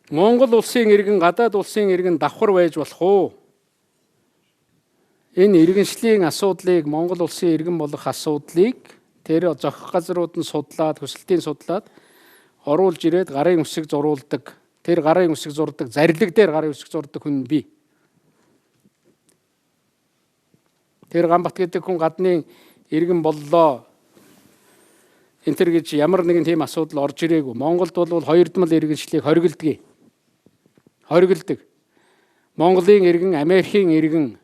Монгол улсын иргэн гадаад улсын иргэн давхар байж болох уу? Энэ иргэншлийн асуудлыг Монгол улсын иргэн болох асуудлыг тэр зохих газрууд нь судлаад, хүсэлтийн судлаад оруулж ирээд гарын үсэг зурулдаг. Тэр гарын үсэг зурдаг, зарлиг дээр гарын үсэг зурдаг хүн би. Тэр Ганбат гэдэг хүн гадны иргэн боллоо. Энтэр гэж ямар нэгэн тийм асуудал орж ирээгүй. Монголд бол хоёрдмал иргэншлийг хоригддаг. Монголын иргэн, Америкийн иргэн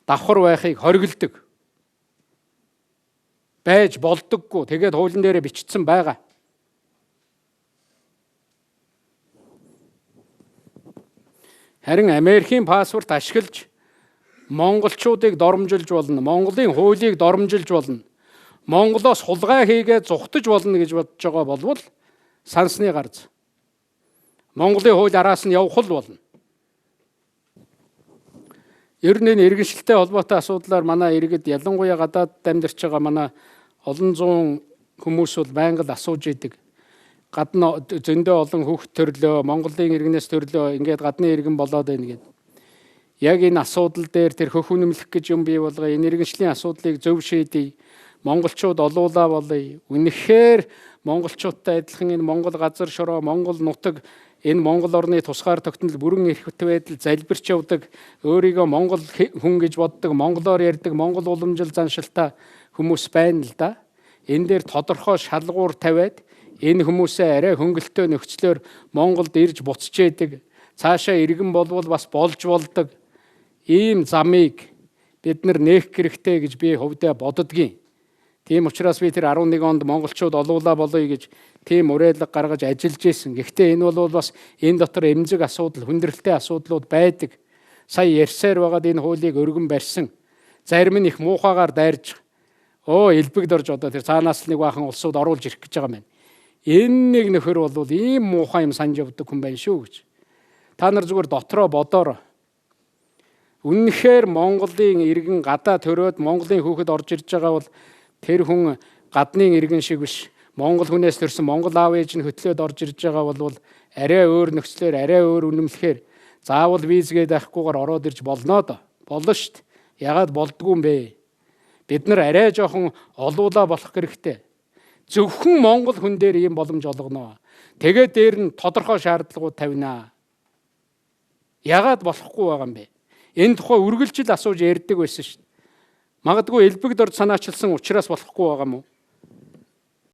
давхар байхыг хоригддаг. Байж болдоггүй. Тэгээд хуулийн дээр бичигдсэн байгаа. Харин Америкийн паспорт ашиглаж монголчуудыг доромжилж болно. Монголын хуулийг доромжилж болно. Монголоос хулгай хийгээд зүхтэж болно гэж бодож байгаа болвол сансны гарц. Монголын хууль араас нь явах л болно. Ер нь энэ иргэншилтэй холбоотой асуудлаар манай иргэд ялангуяа гадаад амьдарч байгаа манай олон зуун хүмүүс бол байнга л асууж идэг. Гадна зөндөө олон хүүхд төрлөө, Монголын иргэнээс төрлөө ингээд гадны иргэн болоод байна гэдэг. Яг энэ асуудал дээр тэр хөх үнэмлэх гэж юм бий болгоо. Энэ иргэншлийн асуудлыг зөв шийдье. Монголчууд олуулаа болъё. Үнэхээр монголчуудтай адилхан энэ Монгол газар шороо, Монгол нутаг, энэ Монгол орны тусгаар тогтнол бүрэн эрх байдал залбирч явдаг, өөрийгөө Монгол хүн гэж боддог, монголоор ярьдаг, монгол уламжил заншилтай хүмүүс байна л да. Энэ дээр тодорхой шалгуур тавиад энэ хүмүүсээ арай хөнгөлтөө нөхцлөөр Монголд ирж буцаж идэг, цаашаа иргэн болвол бас болж болдог ийм замыг бид нар нээх хэрэгтэй гэж би хувьдаа боддгийн. Тийм учраас би тэр 11 онд монголчууд олуулаа болоё гэж тийм уриалга гаргаж ажиллаж исэн. Гэхдээ энэ бол бас энэ дотор эмзэг асуудал, хүндрэлтэй асуудлууд байдаг. Сая ярьсаар байгаад энэ хуулийг өргөн барьсан. Зарим нь их муухайгаар дайрж элбэгд орж одоо тэр цаанаас нэг баахан улсууд оруулж ирэх гэж байгаа юм. Энэ нэг нөхөр бол ийм муухай юм санаж явдаг хүн байна шүү гэж. Та нар зүгээр дотроо бодоорой. Үнэхээр Монголын иргэн гадаа төрөөд Монголын хүүхэд орж ирж байгаа бол тэр хүн гадны иргэн шиг биш. Монгол хүнээс төрсэн Монгол аав ээж нь хөтлөөд орж ирж байгаа бол арай өөр нөхцлөөр, арай өөр үнэмлэхээр заавал визгээд авахгүйгээр ороод ирж болно доо. Болно шүү дээ. Ягаад болдгүй юм бэ? Бид нар арай жоохон олуулаа болох хэрэгтэй. Зөвхөн Монгол хүн дээр ийм боломж олгоно. Тэгээд дээр нь тодорхой шаардлагууд тавина. Ягаад болохгүй байгаа юм бэ? Энэ тухай үргэлжил асууж ярьдаг байсан шүү дээ. Магадгүй элбэгд орж санаачилсан учраас болохгүй байгаа юм уу?